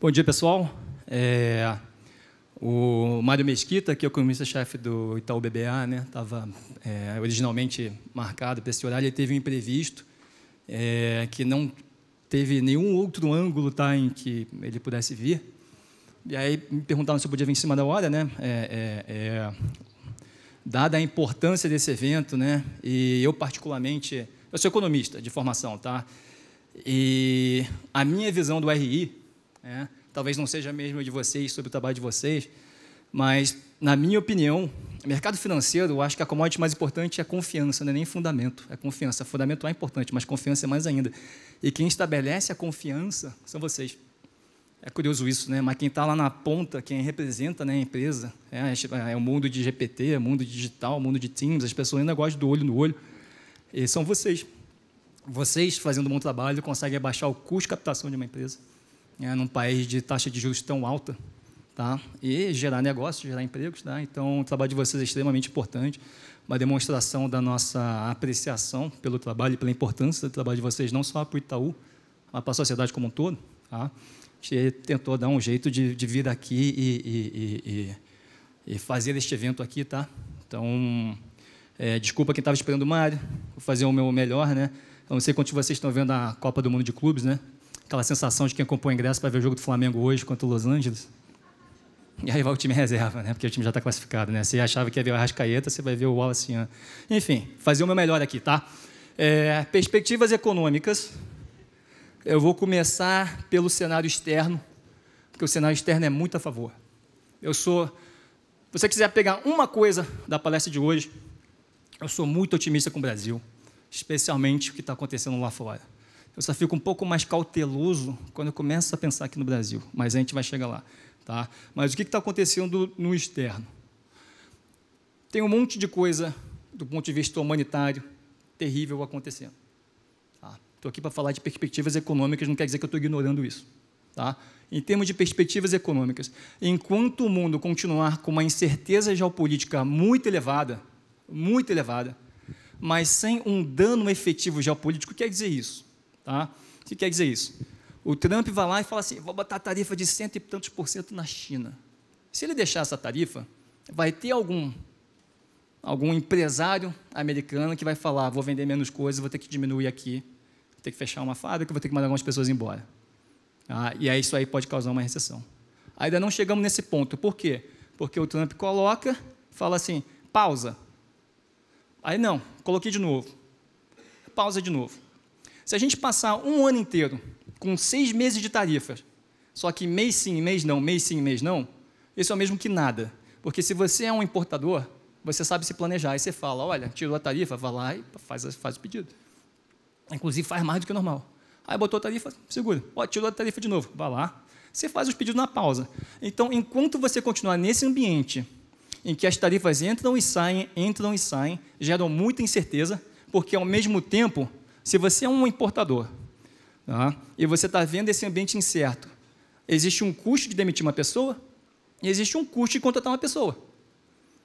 Bom dia, pessoal. O Mário Mesquita, que é o economista-chefe do Itaú BBA, né, estava originalmente marcado para esse horário, ele teve um imprevisto, que não teve nenhum outro ângulo, tá, em que ele pudesse vir. E aí me perguntaram se eu podia vir em cima da hora, né? Dada a importância desse evento, né? E eu particularmente, eu sou economista de formação, tá? E a minha visão do RI, talvez não seja a mesma de vocês sobre o trabalho de vocês, mas na minha opinião, o mercado financeiro, eu acho que a commodity mais importante é confiança, não é nem fundamento, é confiança. Fundamento é importante, mas confiança é mais ainda. E quem estabelece a confiança são vocês. É curioso isso, né? Mas quem está lá na ponta, quem representa, né, a empresa, é o mundo de GPT, é o mundo digital, o mundo de Teams, as pessoas ainda gostam do olho no olho, e são vocês. Vocês, fazendo um bom trabalho, conseguem abaixar o custo de captação de uma empresa, num país de taxa de juros tão alta, tá? E gerar negócios, gerar empregos. Tá? Então, o trabalho de vocês é extremamente importante, uma demonstração da nossa apreciação pelo trabalho e pela importância do trabalho de vocês, não só para o Itaú, mas para a sociedade como um todo. Tá? A gente tentou dar um jeito de vir aqui e fazer este evento aqui. Tá? Então, desculpa quem estava esperando o Mário, vou fazer o meu melhor. Né? Eu não sei quantos de vocês estão vendo a Copa do Mundo de Clubes, né? Aquela sensação de quem comprou o ingresso para ver o jogo do Flamengo hoje contra o Los Angeles. E aí vai o time reserva, né? Porque o time já está classificado. Né? Você achava que ia ver o Arrascaeta, você vai ver o Wallace. Enfim, fazer o meu melhor aqui. Tá? Perspectivas econômicas. Eu vou começar pelo cenário externo, porque o cenário externo é muito a favor. Se você quiser pegar uma coisa da palestra de hoje, eu sou muito otimista com o Brasil, especialmente o que está acontecendo lá fora. Eu só fico um pouco mais cauteloso quando eu começo a pensar aqui no Brasil, mas a gente vai chegar lá. Tá? Mas o que está acontecendo no externo? Tem um monte de coisa, do ponto de vista humanitário, terrível acontecendo. Estou aqui para falar de perspectivas econômicas, não quer dizer que eu estou ignorando isso. Tá? Em termos de perspectivas econômicas, enquanto o mundo continuar com uma incerteza geopolítica muito elevada, mas sem um dano efetivo geopolítico, o que quer dizer isso? Tá? O que quer dizer isso? O Trump vai lá e fala assim, vou botar a tarifa de 100 e tantos % na China. Se ele deixar essa tarifa, vai ter algum empresário americano que vai falar, vou vender menos coisas, vou ter que diminuir aqui, vou ter que fechar uma fábrica, vou ter que mandar algumas pessoas embora. E aí isso aí pode causar uma recessão. Ainda não chegamos nesse ponto. Por quê? Porque o Trump fala assim, pausa. Aí não, coloquei de novo. Pausa de novo. Se a gente passar um ano inteiro com 6 meses de tarifas, só que mês sim, mês não, mês sim, mês não, isso é o mesmo que nada. Porque se você é um importador, você sabe se planejar. E você fala, olha, tirou a tarifa, vai lá e faz o pedido. Inclusive, faz mais do que o normal. Aí botou a tarifa, segura. Tirou a tarifa de novo, vai lá. Você faz os pedidos na pausa. Então, enquanto você continuar nesse ambiente em que as tarifas entram e saem, geram muita incerteza, porque, ao mesmo tempo, se você é um importador, tá, e você está vendo esse ambiente incerto, existe um custo de demitir uma pessoa e existe um custo de contratar uma pessoa.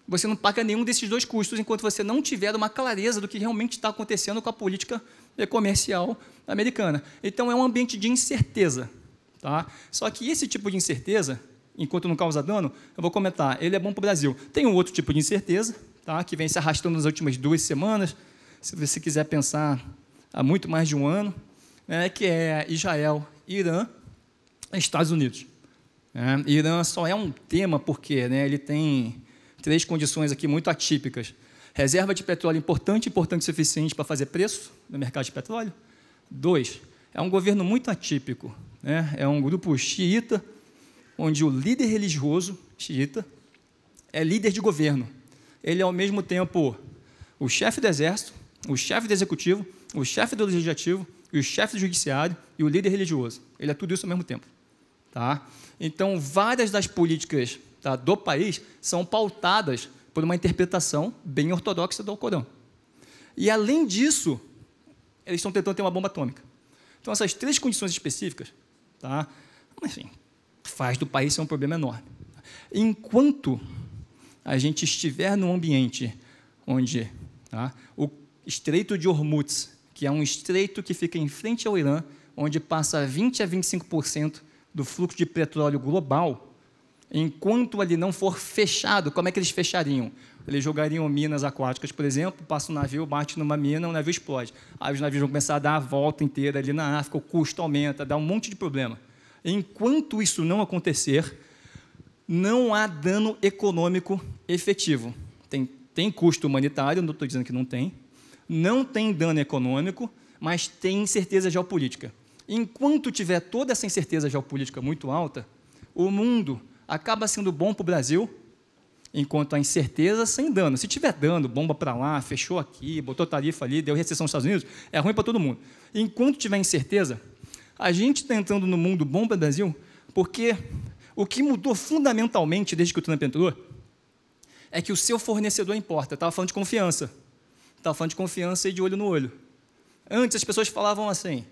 Você não paga nenhum desses dois custos enquanto você não tiver uma clareza do que realmente está acontecendo com a política comercial americana. Então, é um ambiente de incerteza. Tá? Só que esse tipo de incerteza, enquanto não causa dano, eu vou comentar, ele é bom para o Brasil. Tem um outro tipo de incerteza, tá, que vem se arrastando nas últimas 2 semanas, se você quiser pensar há muito mais de um ano, que é Israel, Irã e Estados Unidos. Irã só é um tema porque ele tem 3 condições aqui muito atípicas. Reserva de petróleo importante o suficiente para fazer preço no mercado de petróleo. 2, é um governo muito atípico. É um grupo xiita, onde o líder religioso xiita é líder de governo. Ele é, ao mesmo tempo, o chefe do exército, o chefe do executivo, o chefe do legislativo, e o chefe do judiciário e o líder religioso. Ele é tudo isso ao mesmo tempo. Tá? Então, várias das políticas, tá, do país são pautadas por uma interpretação bem ortodoxa do Alcorão. E, além disso, eles estão tentando ter uma bomba atômica. Então, essas 3 condições específicas, tá, enfim, faz do país ser um problema enorme. Enquanto a gente estiver num ambiente onde o Estreito de Hormuz, que é um estreito que fica em frente ao Irã, onde passa 20 a 25% do fluxo de petróleo global, enquanto ali não for fechado, como é que eles fechariam? Eles jogariam minas aquáticas, por exemplo, passa um navio, bate numa mina, o navio explode. Aí os navios vão começar a dar a volta inteira ali na África, o custo aumenta, dá um monte de problema. Enquanto isso não acontecer, não há dano econômico efetivo. Tem custo humanitário, não estou dizendo que não tem dano econômico, mas tem incerteza geopolítica. Enquanto tiver toda essa incerteza geopolítica muito alta, o mundo acaba sendo bom para o Brasil, enquanto a incerteza sem dano. Se tiver dano, bomba para lá, fechou aqui, botou tarifa ali, deu recessão nos Estados Unidos, é ruim para todo mundo. Enquanto tiver incerteza, a gente está entrando no mundo bom para o Brasil, porque o que mudou fundamentalmente desde que o Trump entrou é que o seu fornecedor importa. Estava falando de confiança. Estava falando de confiança e de olho no olho. Antes as pessoas falavam assim,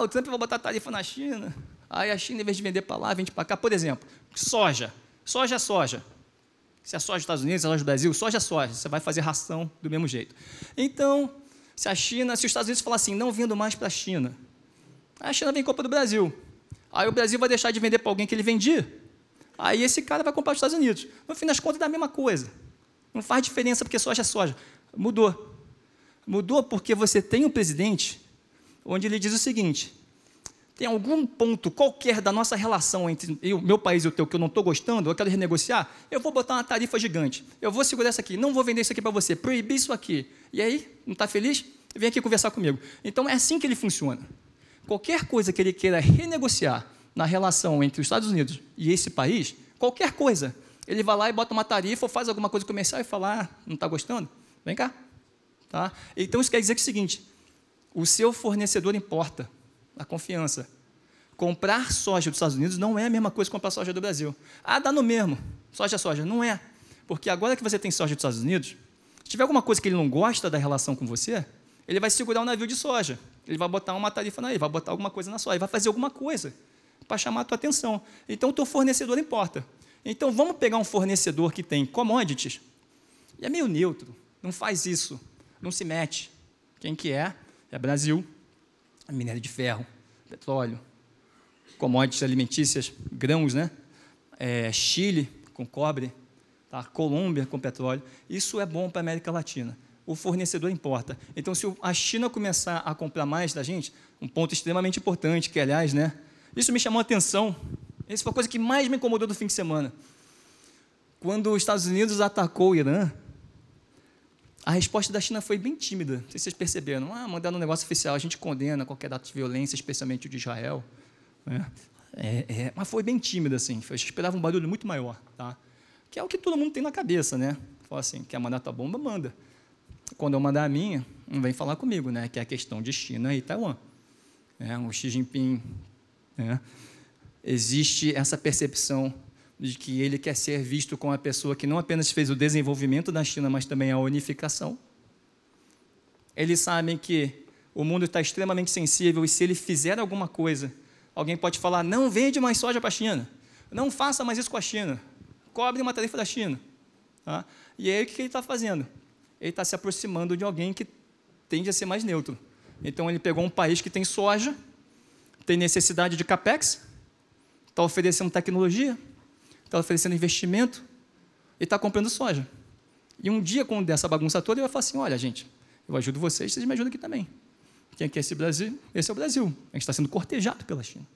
o Trump vai botar tarifa na China, aí a China, em vez de vender para lá, vende para cá. Por exemplo, soja. Soja é soja. Se é soja dos Estados Unidos, se é soja do Brasil, soja é soja. Você vai fazer ração do mesmo jeito. Então, se os Estados Unidos falar assim, não vendo mais para a China, a China vem compra do Brasil. Aí o Brasil vai deixar de vender para alguém que ele vendia, aí esse cara vai comprar dos Estados Unidos. No fim das contas, dá a mesma coisa. Não faz diferença, porque soja é soja. Mudou. Mudou porque você tem um presidente onde ele diz o seguinte, tem algum ponto qualquer da nossa relação entre o meu país e o teu que eu não estou gostando, eu quero renegociar, eu vou botar uma tarifa gigante, eu vou segurar isso aqui, não vou vender isso aqui para você, proibir isso aqui. E aí, não está feliz? Vem aqui conversar comigo. Então, é assim que ele funciona. Qualquer coisa que ele queira renegociar na relação entre os Estados Unidos e esse país, qualquer coisa, ele vai lá e bota uma tarifa ou faz alguma coisa comercial e fala, não está gostando? Vem cá. Tá? Então, isso quer dizer que é o seguinte, o seu fornecedor importa, a confiança. Comprar soja dos Estados Unidos não é a mesma coisa que comprar soja do Brasil. Dá no mesmo, soja é soja. Não é, porque agora que você tem soja dos Estados Unidos, se tiver alguma coisa que ele não gosta da relação com você, ele vai segurar um navio de soja, ele vai botar uma tarifa ele vai botar alguma coisa na soja, ele vai fazer alguma coisa para chamar a tua atenção. Então, o teu fornecedor importa. Então, vamos pegar um fornecedor que tem commodities, e é meio neutro, não faz isso, não se mete. Quem que é? É Brasil, minério de ferro, petróleo, commodities alimentícias, grãos, né? Chile, com cobre, tá? Colômbia, com petróleo. Isso é bom para a América Latina. O fornecedor importa. Então, se a China começar a comprar mais da gente, um ponto extremamente importante, que, aliás, né, isso me chamou a atenção, essa foi a coisa que mais me incomodou do fim de semana. Quando os Estados Unidos atacou o Irã, a resposta da China foi bem tímida, não sei se vocês perceberam. Mandando um negócio oficial, a gente condena qualquer ato de violência, especialmente o de Israel. Mas foi bem tímida, assim. Eu esperava um barulho muito maior, tá? Que é o que todo mundo tem na cabeça, né? Fala assim, quer mandar tua bomba, manda. Quando eu mandar a minha, não vem falar comigo, né? Que é a questão de China e Taiwan. O Xi Jinping, existe essa percepção de que ele quer ser visto como a pessoa que não apenas fez o desenvolvimento da China, mas também a unificação. Eles sabem que o mundo está extremamente sensível e se ele fizer alguma coisa, alguém pode falar, não vende mais soja para a China, não faça mais isso com a China, cobre uma tarifa da China. Tá? E aí o que ele está fazendo? Ele está se aproximando de alguém que tende a ser mais neutro. Então ele pegou um país que tem soja, tem necessidade de capex, está oferecendo tecnologia, está oferecendo investimento e está comprando soja. E um dia, quando der essa bagunça toda, ele vai falar assim, olha, gente, eu ajudo vocês, vocês me ajudam aqui também. Quem quer esse Brasil? Esse é o Brasil. A gente está sendo cortejado pela China.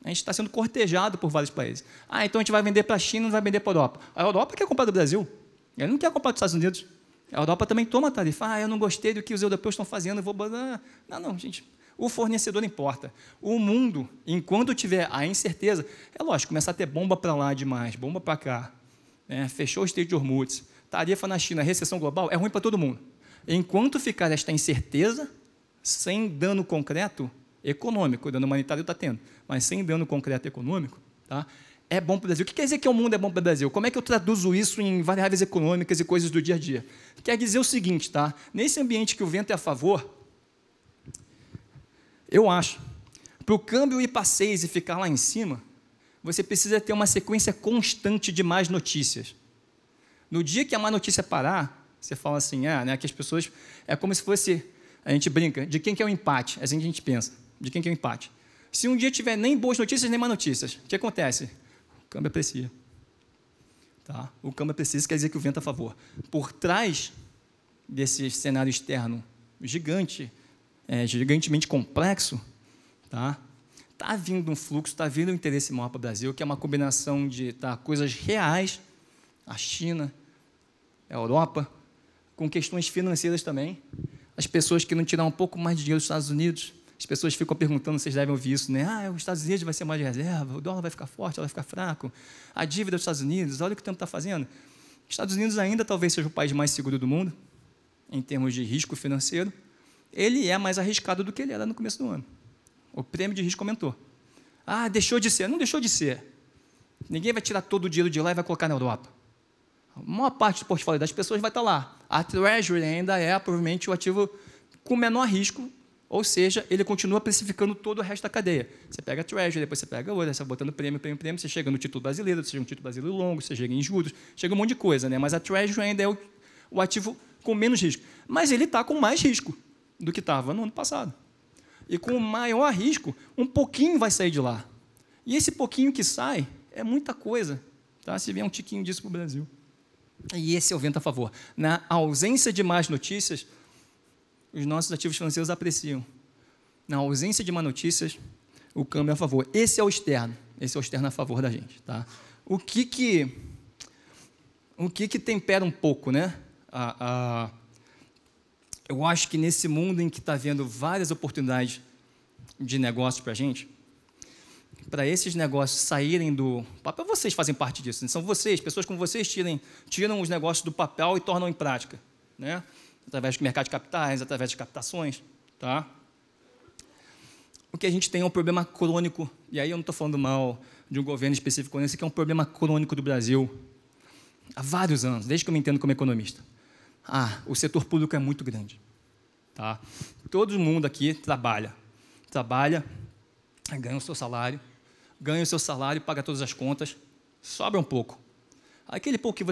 A gente está sendo cortejado por vários países. Então a gente vai vender para a China, não vai vender para a Europa. A Europa quer comprar do Brasil. Ele não quer comprar dos Estados Unidos. A Europa também toma tarifa. Eu não gostei do que os europeus estão fazendo, eu vou... Não, gente. O fornecedor importa. O mundo, enquanto tiver a incerteza, é lógico, começar a ter bomba para lá demais, bomba para cá, fechou o Estreito de Hormuz, tarifa na China, recessão global, é ruim para todo mundo. Enquanto ficar esta incerteza, sem dano concreto econômico, dano humanitário está tendo, mas sem dano concreto econômico, tá? É bom para o Brasil. O que quer dizer que o mundo é bom para o Brasil? Como é que eu traduzo isso em variáveis econômicas e coisas do dia a dia? Quer dizer o seguinte, tá? Nesse ambiente que o vento é a favor, eu acho, para o câmbio ir para 6 e ficar lá em cima, você precisa ter uma sequência constante de más notícias. No dia que a má notícia parar, você fala assim, que as pessoas... É como se fosse, a gente brinca, de quem que é o empate? É assim que a gente pensa, de quem que é o empate? Se um dia tiver nem boas notícias, nem má notícias, o que acontece? O câmbio aprecia. Tá? O câmbio aprecia, isso quer dizer que o vento é a favor. Por trás desse cenário externo gigante, gigantemente complexo, tá vindo um fluxo, está vindo um interesse maior para o Brasil, que é uma combinação de coisas reais, a China, a Europa, com questões financeiras também. As pessoas que não tirar um pouco mais de dinheiro dos Estados Unidos, as pessoas ficam perguntando, vocês devem ouvir isso, né? Os Estados Unidos vai ser mais de reserva, o dólar vai ficar forte, ela vai ficar fraco, a dívida dos Estados Unidos, olha o que o tempo está fazendo. Os Estados Unidos ainda talvez seja o país mais seguro do mundo, em termos de risco financeiro. Ele é mais arriscado do que ele era no começo do ano. O prêmio de risco aumentou. Deixou de ser. Não deixou de ser. Ninguém vai tirar todo o dinheiro de lá e vai colocar na Europa. A maior parte do portfólio das pessoas vai estar lá. A Treasury ainda é, provavelmente, o ativo com menor risco, ou seja, ele continua precificando todo o resto da cadeia. Você pega a Treasury, depois você pega outra, você vai botando prêmio, você chega no título brasileiro, você chega no título brasileiro longo, você chega em juros, chega um monte de coisa, né? Mas a Treasury ainda é o ativo com menos risco. Mas ele está com mais risco do que estava no ano passado. E com maior risco, um pouquinho vai sair de lá. E esse pouquinho que sai é muita coisa, tá? Se vier um tiquinho disso para o Brasil. E esse é o vento a favor. Na ausência de más notícias, os nossos ativos financeiros apreciam. Na ausência de más notícias, o câmbio é a favor. Esse é o externo a favor da gente. Tá? O que tempera um pouco, né? Eu acho que nesse mundo em que está havendo várias oportunidades de negócio para a gente, para esses negócios saírem do papel, vocês fazem parte disso, né? São vocês, pessoas como vocês, tiram os negócios do papel e tornam em prática, né? Através do mercado de capitais, através de captações. Tá? O que a gente tem é um problema crônico, e aí eu não estou falando mal de um governo específico, esse que é um problema crônico do Brasil há vários anos, desde que eu me entendo como economista. O setor público é muito grande. Tá? Todo mundo aqui trabalha, ganha o seu salário, paga todas as contas, sobra um pouco. Aquele pouco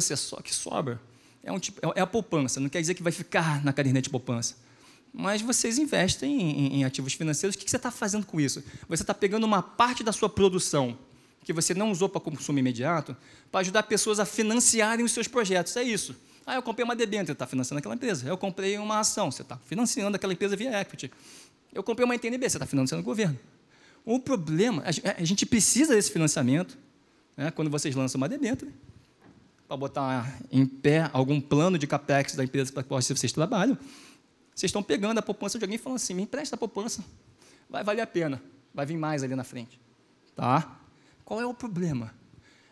que sobra é a poupança, não quer dizer que vai ficar na caderneta de poupança. Mas vocês investem em ativos financeiros, o que você está fazendo com isso? Você está pegando uma parte da sua produção que você não usou para consumo imediato, para ajudar pessoas a financiarem os seus projetos, é isso. Eu comprei uma debênture, você está financiando aquela empresa. Eu comprei uma ação, você está financiando aquela empresa via equity. Eu comprei uma NTNB, você está financiando o governo. O problema, a gente precisa desse financiamento, né, quando vocês lançam uma debênture, para botar em pé algum plano de capex da empresa para qual vocês trabalham. Vocês estão pegando a poupança de alguém e falando assim, me empresta a poupança, vai valer a pena, vai vir mais ali na frente. Tá? Qual é o problema?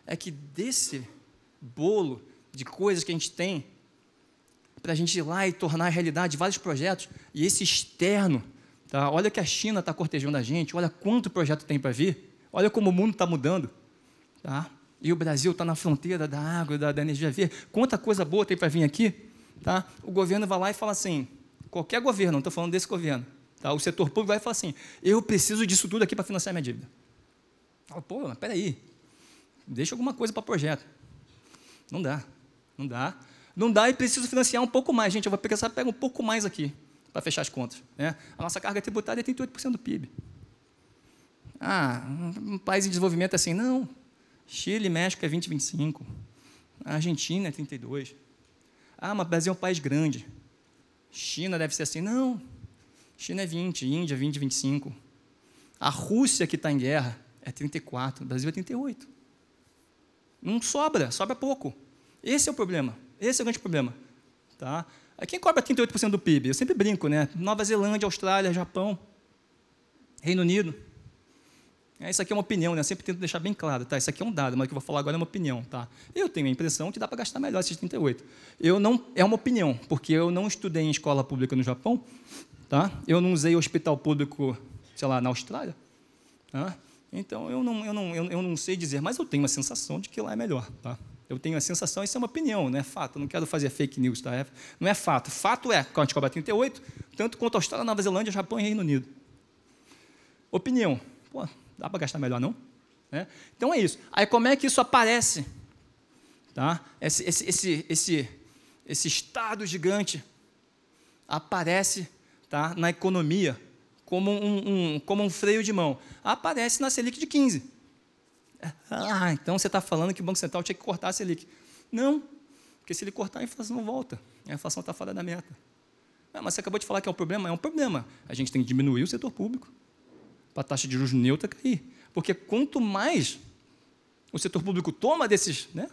É que desse bolo de coisas que a gente tem para a gente ir lá e tornar realidade vários projetos, e esse externo, tá? Olha que a China está cortejando a gente, olha quanto projeto tem para vir, olha como o mundo está mudando, tá? E o Brasil está na fronteira da água, da energia verde, quanta coisa boa tem para vir aqui, tá? O governo vai lá e fala assim, qualquer governo, não estou falando desse governo, tá? O setor público vai falar assim, eu preciso disso tudo aqui para financiar minha dívida. Pô, espera aí, deixa alguma coisa para projeto. Não dá e preciso financiar um pouco mais. Gente, eu vou pegar um pouco mais aqui para fechar as contas. Né? A nossa carga tributária é 38% do PIB. Um país em desenvolvimento é assim, não. Chile e México é 20, 25. A Argentina é 32. Mas o Brasil é um país grande. China deve ser assim, não. China é 20, Índia 20, 25. A Rússia, que está em guerra, é 34. O Brasil é 38. Não sobra pouco. Esse é o problema. Esse é o grande problema. Tá? Quem cobra 38% do PIB? Eu sempre brinco, né? Nova Zelândia, Austrália, Japão, Reino Unido. Isso aqui é uma opinião, né? Eu sempre tento deixar bem claro. Tá? Isso aqui é um dado, mas o que eu vou falar agora é uma opinião. Tá? Eu tenho a impressão que dá para gastar melhor esses 38%. É uma opinião, porque eu não estudei em escola pública no Japão, tá? Eu não usei hospital público, sei lá, na Austrália. Tá? Então, eu não sei dizer, mas eu tenho uma sensação de que lá é melhor. Tá? Eu tenho a sensação, isso é uma opinião, não é fato. Eu não quero fazer fake news, tá? Não é fato. Fato é que a gente cobra 38%, tanto quanto a Austrália, Nova Zelândia, Japão e Reino Unido. Opinião. Pô, dá para gastar melhor, não? Então, é isso. Aí, como é que isso aparece? Tá? Esse estado gigante aparece, tá, na economia como um freio de mão. Aparece na Selic de 15. Então você está falando que o Banco Central tinha que cortar a Selic. Não, porque se ele cortar, a inflação não volta. A inflação está fora da meta. Mas você acabou de falar que é um problema? É um problema. A gente tem que diminuir o setor público para a taxa de juros neutra cair. Porque quanto mais o setor público toma desses... Né?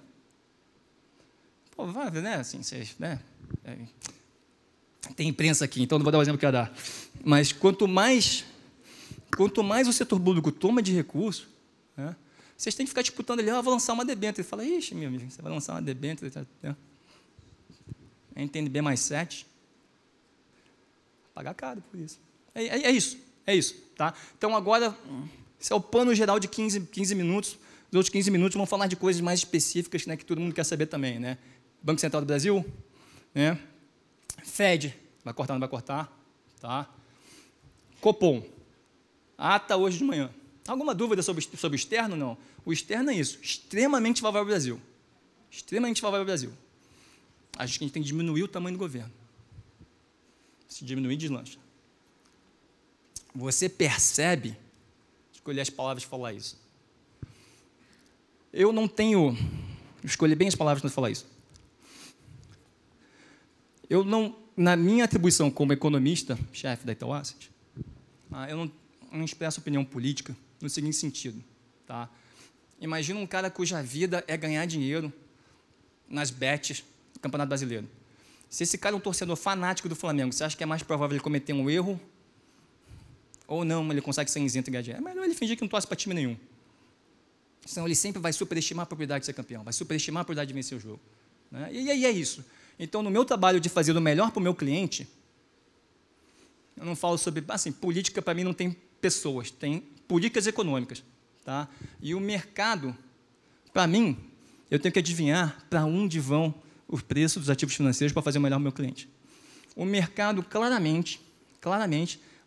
Pô, vai, né? Assim, vocês, né? Tem imprensa aqui, então não vou dar o exemplo que eu ia dar. Mas quanto mais o setor público toma de recursos, né? Vocês têm que ficar disputando ali, vou lançar uma debênture. Ele fala, ixi, meu amigo, você vai lançar uma debênture. NTNB mais 7. Pagar caro por isso. É isso. Tá? Então, agora, esse é o pano geral de 15 minutos. Os outros 15 minutos vão falar de coisas mais específicas, né, que todo mundo quer saber também. Né? Banco Central do Brasil, né? Fed, vai cortar ou não vai cortar? Tá? Copom, ata hoje de manhã. Alguma dúvida sobre o externo? Não. O externo é isso, extremamente favorável ao Brasil. Extremamente favorável ao Brasil. Acho que a gente tem que diminuir o tamanho do governo. Se diminuir, deslancha. Você percebe, escolher as palavras para falar isso. Eu não tenho, escolhi bem as palavras para falar isso. Eu não, na minha atribuição como economista, chefe da Itaú Asset, eu não expresso opinião política no seguinte sentido. Tá? Imagina um cara cuja vida é ganhar dinheiro nas bets do Campeonato Brasileiro. Se esse cara é um torcedor fanático do Flamengo, você acha que é mais provável ele cometer um erro ou não, ele consegue ser isento e ganhar dinheiro? É melhor ele fingir que não torce para time nenhum. Senão ele sempre vai superestimar a probabilidade de ser campeão, vai superestimar a probabilidade de vencer o jogo. Né? E aí é isso. Então, no meu trabalho de fazer o melhor para o meu cliente, eu não falo sobre... Assim, política, para mim, não tem pessoas, tem políticas econômicas. Tá? E o mercado, para mim, eu tenho que adivinhar para onde vão os preços dos ativos financeiros para fazer o melhor para o meu cliente. O mercado, claramente,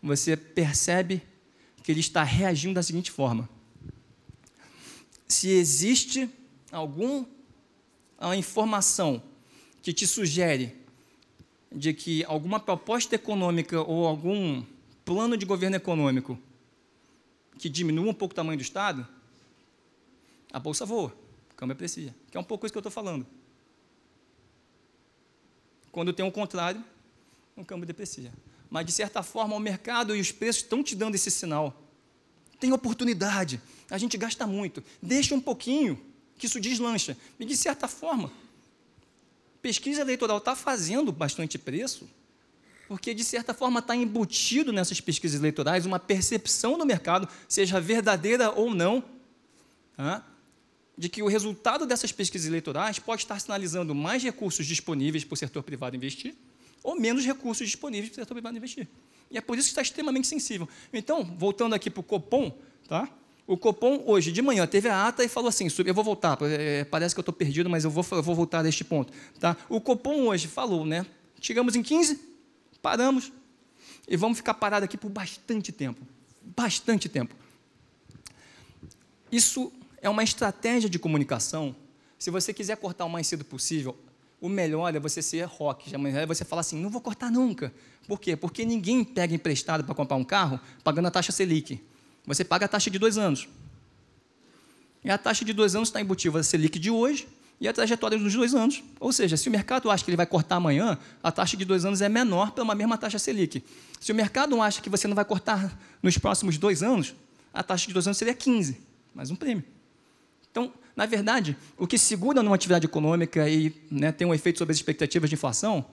você percebe que ele está reagindo da seguinte forma. Se existe alguma informação que te sugere de que alguma proposta econômica ou algum plano de governo econômico que diminua um pouco o tamanho do Estado, a bolsa voa, a câmbio aprecia, que é um pouco isso que eu estou falando. Quando tem o contrário, o câmbio deprecia. Mas, de certa forma, o mercado e os preços estão te dando esse sinal. Tem oportunidade, a gente gasta muito, deixa um pouquinho, que isso deslancha. E, de certa forma, pesquisa eleitoral está fazendo bastante preço, porque, de certa forma, está embutido nessas pesquisas eleitorais uma percepção do mercado, seja verdadeira ou não, tá? De que o resultado dessas pesquisas eleitorais pode estar sinalizando mais recursos disponíveis para o setor privado investir ou menos recursos disponíveis para o setor privado investir. E é por isso que está extremamente sensível. Então, voltando aqui para o Copom, tá? O Copom, hoje de manhã, teve a ata e falou assim, eu vou voltar, parece que eu estou perdido, mas eu vou voltar a este ponto. Tá? O Copom hoje falou, né? Chegamos em 15, paramos e vamos ficar parados aqui por bastante tempo. Bastante tempo. Isso é uma estratégia de comunicação. Se você quiser cortar o mais cedo possível, o melhor é você ser rock. É você falar assim, não vou cortar nunca. Por quê? Porque ninguém pega emprestado para comprar um carro pagando a taxa Selic. Você paga a taxa de 2 anos. E a taxa de 2 anos está embutida a Selic de hoje e a trajetória dos 2 anos. Ou seja, se o mercado acha que ele vai cortar amanhã, a taxa de 2 anos é menor para uma mesma taxa Selic. Se o mercado acha que você não vai cortar nos próximos 2 anos, a taxa de 2 anos seria 15, mais um prêmio. Então, na verdade, o que segura numa atividade econômica e, né, tem um efeito sobre as expectativas de inflação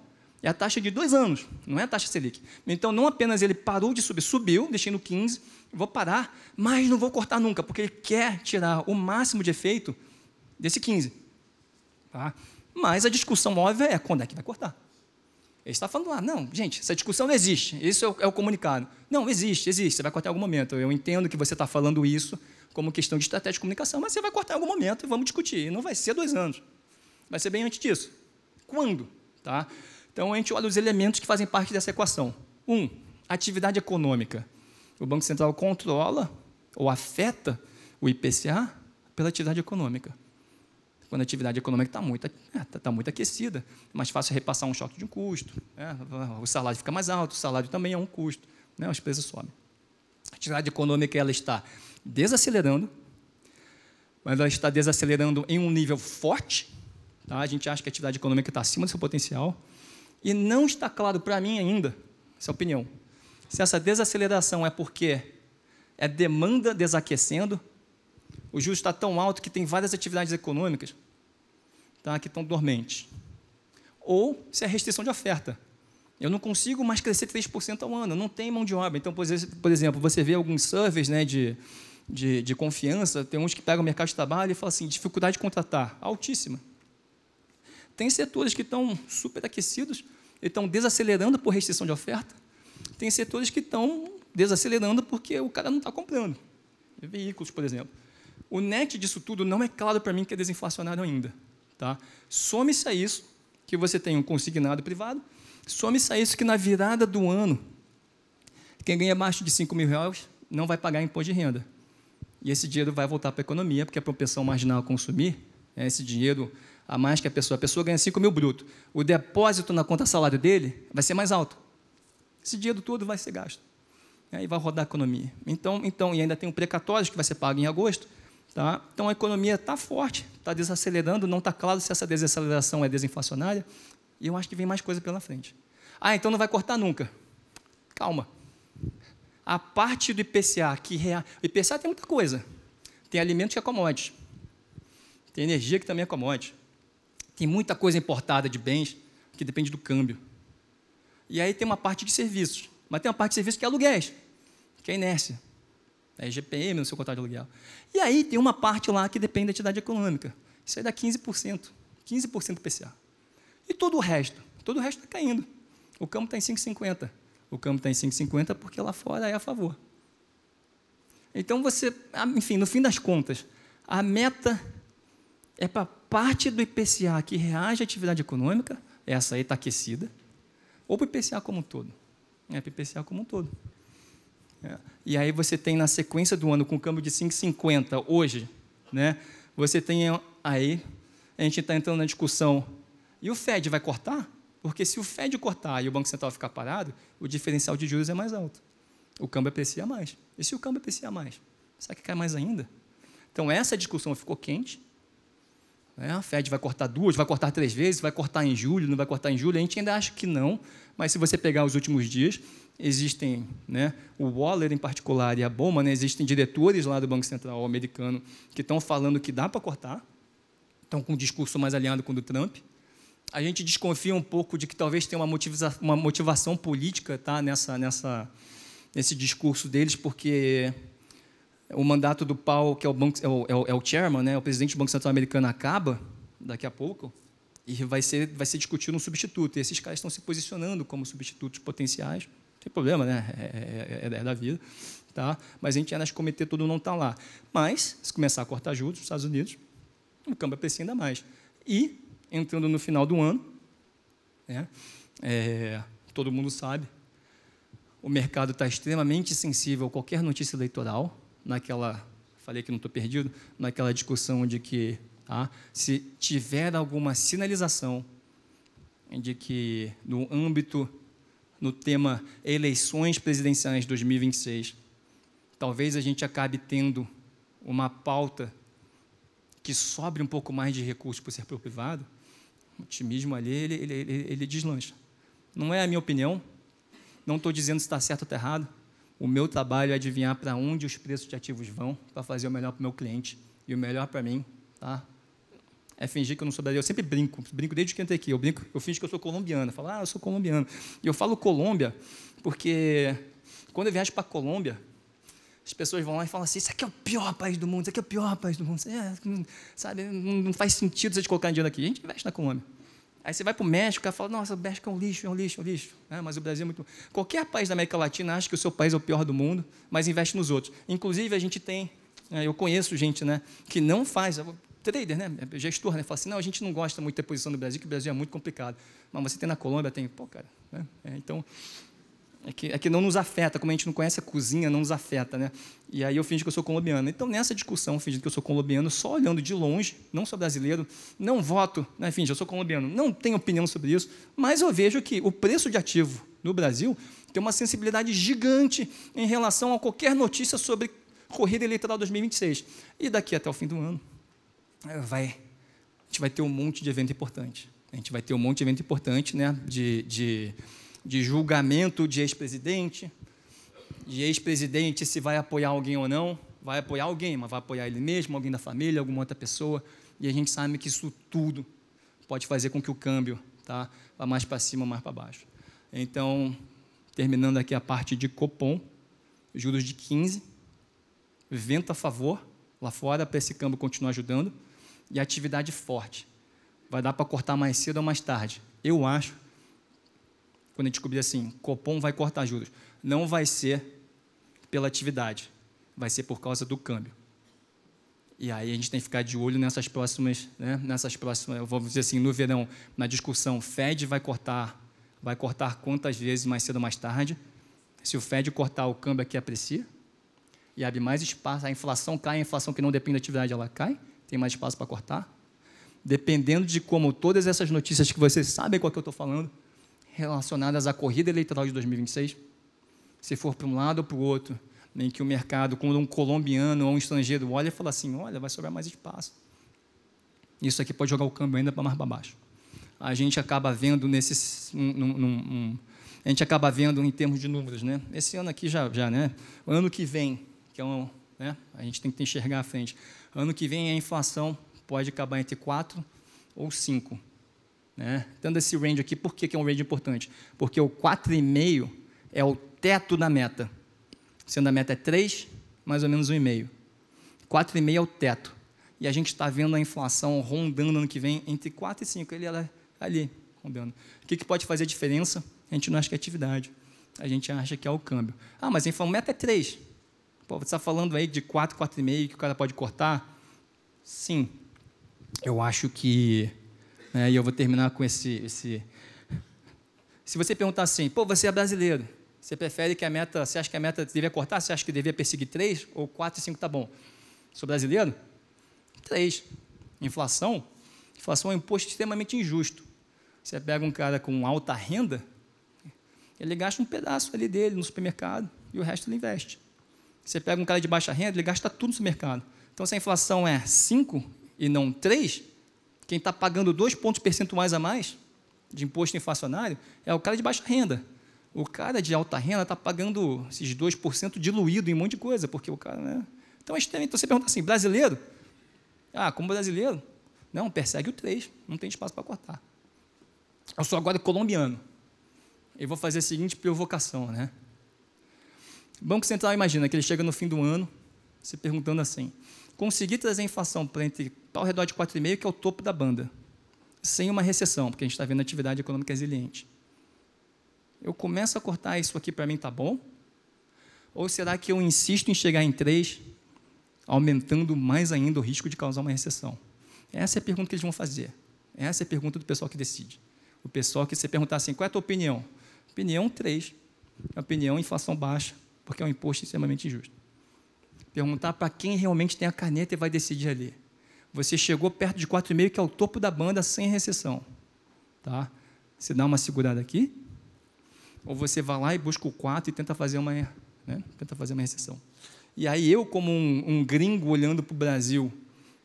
é a taxa de 2 anos, não é a taxa Selic. Então, não apenas ele parou de subir, subiu, deixei no 15, vou parar, mas não vou cortar nunca, porque ele quer tirar o máximo de efeito desse 15. Tá? Mas a discussão óbvia é quando é que vai cortar. Ele está falando lá, não, gente, essa discussão não existe, isso é o comunicado. Não, existe, você vai cortar em algum momento. Eu entendo que você está falando isso como questão de estratégia de comunicação, mas você vai cortar em algum momento e vamos discutir. E não vai ser 2 anos, vai ser bem antes disso. Quando? Tá? Então, a gente olha os elementos que fazem parte dessa equação. 1, atividade econômica. O Banco Central controla ou afeta o IPCA pela atividade econômica. Quando a atividade econômica está muito aquecida, é mais fácil repassar um choque de um custo, o salário fica mais alto, o salário também é um custo, os preços sobem. atividade econômica ela está desacelerando, mas ela está desacelerando em um nível forte. Tá? A gente acha que a atividade econômica está acima do seu potencial. E não está claro para mim ainda, essa é a opinião, se essa desaceleração é porque é demanda desaquecendo, o juros está tão alto que tem várias atividades econômicas, tá, que estão dormentes. Ou se é restrição de oferta. Eu não consigo mais crescer 3% ao ano, não tem mão de obra. Então, por exemplo, você vê alguns surveys, né, de confiança, tem uns que pegam o mercado de trabalho e falam assim, dificuldade de contratar, altíssima. Tem setores que estão superaquecidos e estão desacelerando por restrição de oferta. Tem setores que estão desacelerando porque o cara não está comprando. Veículos, por exemplo. O net disso tudo não é claro para mim que é desinflacionário ainda. Tá? Some-se a isso que você tem um consignado privado, some-se a isso que na virada do ano, quem ganha abaixo de R$5.000 não vai pagar imposto de renda. E esse dinheiro vai voltar para a economia, porque a propensão marginal a consumir, esse dinheiro a mais que a pessoa ganha 5.000 bruto, o depósito na conta salário dele vai ser mais alto. Esse dinheiro todo vai ser gasto. E vai rodar a economia. Então, e ainda tem o precatório que vai ser pago em agosto. Tá? Então, a economia está forte, está desacelerando, não está claro se essa desaceleração é desinflacionária, e eu acho que vem mais coisa pela frente. Então não vai cortar nunca. Calma. A parte do IPCA, o IPCA tem muita coisa. Tem alimentos que é commodity. Tem energia que também é commodity. Tem muita coisa importada de bens que depende do câmbio. E aí tem uma parte de serviços. Mas tem uma parte de serviços que é aluguéis, que é inércia. É GPM no seu contrato de aluguel. E aí tem uma parte lá que depende da atividade econômica. Isso aí dá 15%. 15% do IPCA. E todo o resto está caindo. O câmbio está em 5,50. O câmbio está em 5,50 porque lá fora é a favor. Então, enfim, no fim das contas, a meta é para parte do IPCA que reage à atividade econômica, essa aí está aquecida, ou para o IPCA como um todo. Para o IPCA como um todo. E aí você tem, na sequência do ano, com o câmbio de 5,50 hoje, né, você tem aí, a gente está entrando na discussão, e o FED vai cortar? Porque se o FED cortar e o Banco Central ficar parado, o diferencial de juros é mais alto. O câmbio aprecia mais. E se o câmbio aprecia mais? Será que cai mais ainda? Então, essa discussão ficou quente. A FED vai cortar 2, vai cortar 3 vezes, vai cortar em julho, não vai cortar em julho? A gente ainda acha que não, mas se você pegar os últimos dias, existem, né, o Waller em particular e a Bowman, né, existem diretores lá do Banco Central americano que estão falando que dá para cortar, estão com um discurso mais alinhado com o do Trump. A gente desconfia um pouco de que talvez tenha uma motivação política, tá, nesse discurso deles, porque o mandato do Powell, que é o chairman, né, o presidente do Banco Central americano, acaba daqui a pouco, e vai ser discutido um substituto. E esses caras estão se posicionando como substitutos potenciais. Não tem problema, né? É da vida. Tá? Mas a gente ainda acha que o comitê todo não está lá. Mas, se começar a cortar juros nos Estados Unidos, o câmbio aprecia ainda mais. E, entrando no final do ano, né, todo mundo sabe, o mercado está extremamente sensível a qualquer notícia eleitoral, falei que não estou perdido, naquela discussão de que se tiver alguma sinalização de que, no tema eleições presidenciais de 2026, talvez a gente acabe tendo uma pauta que sobre um pouco mais de recursos para o setor privado, o otimismo ali, ele deslancha. Não é a minha opinião, não estou dizendo se está certo ou está errado. O meu trabalho é adivinhar para onde os preços de ativos vão, para fazer o melhor para o meu cliente. E o melhor para mim, tá, é fingir que eu não sou brasileiro. Eu sempre brinco desde que entrei aqui. Eu finjo que eu sou colombiano. Eu falo, eu sou colombiano. E eu falo Colômbia porque, quando eu viajo para a Colômbia, as pessoas vão lá e falam assim, isso aqui é o pior país do mundo, isso aqui é o pior país do mundo. Sabe, não faz sentido você colocar dinheiro aqui. A gente investe na Colômbia. Aí você vai para o México, o cara fala, nossa, o México é um lixo, é um lixo, é um lixo. Mas o Brasil é muito... Qualquer país da América Latina acha que o seu país é o pior do mundo, mas investe nos outros. Inclusive, a gente tem... eu conheço gente, né, que não faz... Trader, né, gestor, né, fala assim, não, a gente não gosta muito da posição do Brasil, que o Brasil é muito complicado. Mas você tem na Colômbia, tem... Pô, cara... Né? Então, é que não nos afeta, como a gente não conhece a cozinha, não nos afeta, né? E aí eu finjo que eu sou colombiano. Então, nessa discussão, fingindo que eu sou colombiano, só olhando de longe, não sou brasileiro, não voto, né, finge, eu sou colombiano, não tenho opinião sobre isso, mas eu vejo que o preço de ativo no Brasil, tem uma sensibilidade gigante em relação a qualquer notícia sobre corrida eleitoral 2026. E daqui até o fim do ano, a gente vai ter um monte de evento importante. A gente vai ter um monte de evento importante, né, de julgamento de ex-presidente, se vai apoiar alguém ou não. Vai apoiar alguém, mas vai apoiar ele mesmo, alguém da família, alguma outra pessoa. E a gente sabe que isso tudo pode fazer com que o câmbio, tá, vá mais para cima ou mais para baixo. Então, terminando aqui a parte de Copom, juros de 15, vento a favor lá fora para esse câmbio continuar ajudando, e atividade forte. Vai dar para cortar mais cedo ou mais tarde. Eu acho, quando a gente descobrir assim, Copom vai cortar juros, não vai ser pela atividade, vai ser por causa do câmbio. E aí a gente tem que ficar de olho nessas próximas, vamos dizer assim, no verão, na discussão, Fed vai cortar quantas vezes mais cedo ou mais tarde. Se o Fed cortar, o câmbio aqui aprecia e abre mais espaço, a inflação cai, a inflação que não depende da atividade, ela cai, tem mais espaço para cortar. Dependendo de como todas essas notícias que vocês sabem qual que eu estou falando, relacionadas à corrida eleitoral de 2026, se for para um lado ou para o outro, em que o mercado, quando um colombiano ou um estrangeiro olha e fala assim, olha, vai sobrar mais espaço. Isso aqui pode jogar o câmbio ainda para mais para baixo. A gente acaba vendo a gente acaba vendo em termos de números, né? Esse ano aqui já, né? O ano que vem, que é né? A gente tem que enxergar à frente. Ano que vem a inflação pode acabar entre 4 ou 5. Né? Dando esse range aqui, por que é um range importante? Porque o 4,5 é o teto da meta. Sendo a meta é 3, mais ou menos 1,5. 4,5 é o teto. E a gente está vendo a inflação rondando ano que vem entre 4 e 5. Ele era ali, rondando. O que pode fazer diferença? A gente não acha que é atividade. A gente acha que é o câmbio. Ah, mas a meta é 3. Pô, você está falando aí de 4, 4,5 que o cara pode cortar? Sim. Eu acho que... e eu vou terminar com esse... Se você perguntar assim, pô, você é brasileiro, você prefere que a meta... Você acha que a meta devia cortar? Você acha que devia perseguir 3? Ou 4 e 5 está bom? Sou brasileiro? 3. Inflação é um imposto extremamente injusto. Você pega um cara com alta renda, ele gasta um pedaço ali dele no supermercado e o resto ele investe. Você pega um cara de baixa renda, ele gasta tudo no supermercado. Então, se a inflação é 5 e não 3, quem está pagando 2 pontos percentuais a mais de imposto inflacionário é o cara de baixa renda. O cara de alta renda está pagando esses 2% diluído em um monte de coisa, porque o cara... Né? Então, você pergunta assim, brasileiro? Ah, como brasileiro? Não, persegue o 3, não tem espaço para cortar. Eu sou agora colombiano. Eu vou fazer a seguinte provocação, né? O Banco Central, imagina que ele chega no fim do ano, se perguntando assim, conseguir trazer a inflação para ao redor de 4,5, que é o topo da banda, sem uma recessão, porque a gente está vendo atividade econômica resiliente. Eu começo a cortar isso aqui, para mim está bom? Ou será que eu insisto em chegar em 3, aumentando mais ainda o risco de causar uma recessão? Essa é a pergunta que eles vão fazer. Essa é a pergunta do pessoal que decide. O pessoal que você perguntar assim, qual é a tua opinião? Opinião 3. Opinião inflação baixa, porque é um imposto extremamente injusto. Perguntar para quem realmente tem a caneta e vai decidir ali. Você chegou perto de 4,5, que é o topo da banda, sem recessão. Tá? Você dá uma segurada aqui, ou você vai lá e busca o 4 e tenta fazer uma recessão. E aí eu, como um gringo olhando para o Brasil,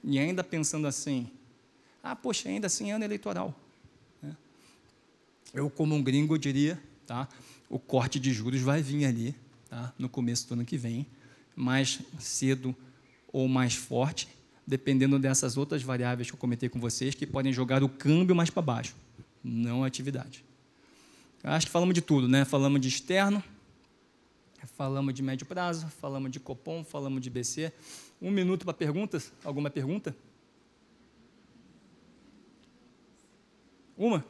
e ainda pensando assim, poxa, ainda assim é ano eleitoral. Eu, como um gringo, eu diria, tá, o corte de juros vai vir ali, tá, no começo do ano que vem, mais cedo ou mais forte, dependendo dessas outras variáveis que eu comentei com vocês, que podem jogar o câmbio mais para baixo, não a atividade. Acho que falamos de tudo, né? Falamos de externo, falamos de médio prazo, falamos de Copom, falamos de BC. 1 minuto para perguntas. Alguma pergunta? Uma?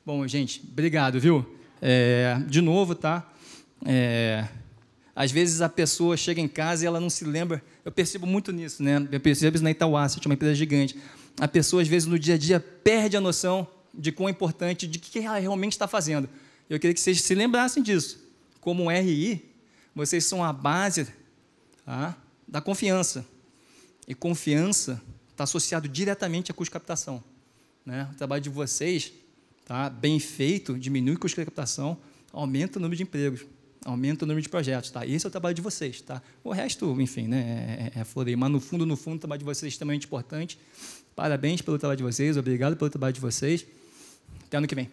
Bom, gente, obrigado, viu? De novo, tá? Às vezes a pessoa chega em casa e ela não se lembra. Eu percebo muito nisso, né? Eu percebo isso na Itauá, uma empresa gigante. A pessoa, às vezes, no dia a dia, perde a noção de quão importante, de que ela realmente está fazendo. Eu queria que vocês se lembrassem disso. Como um RI, vocês são a base, tá, da confiança. E confiança está associado diretamente a custo de captação. Né? O trabalho de vocês tá? Bem feito, diminui o custo de captação, aumenta o número de empregos, aumenta o número de projetos. Tá? Esse é o trabalho de vocês. Tá? O resto, enfim, né, é floreio, mas no fundo, o trabalho de vocês é extremamente importante. Parabéns pelo trabalho de vocês, obrigado pelo trabalho de vocês. Até ano que vem.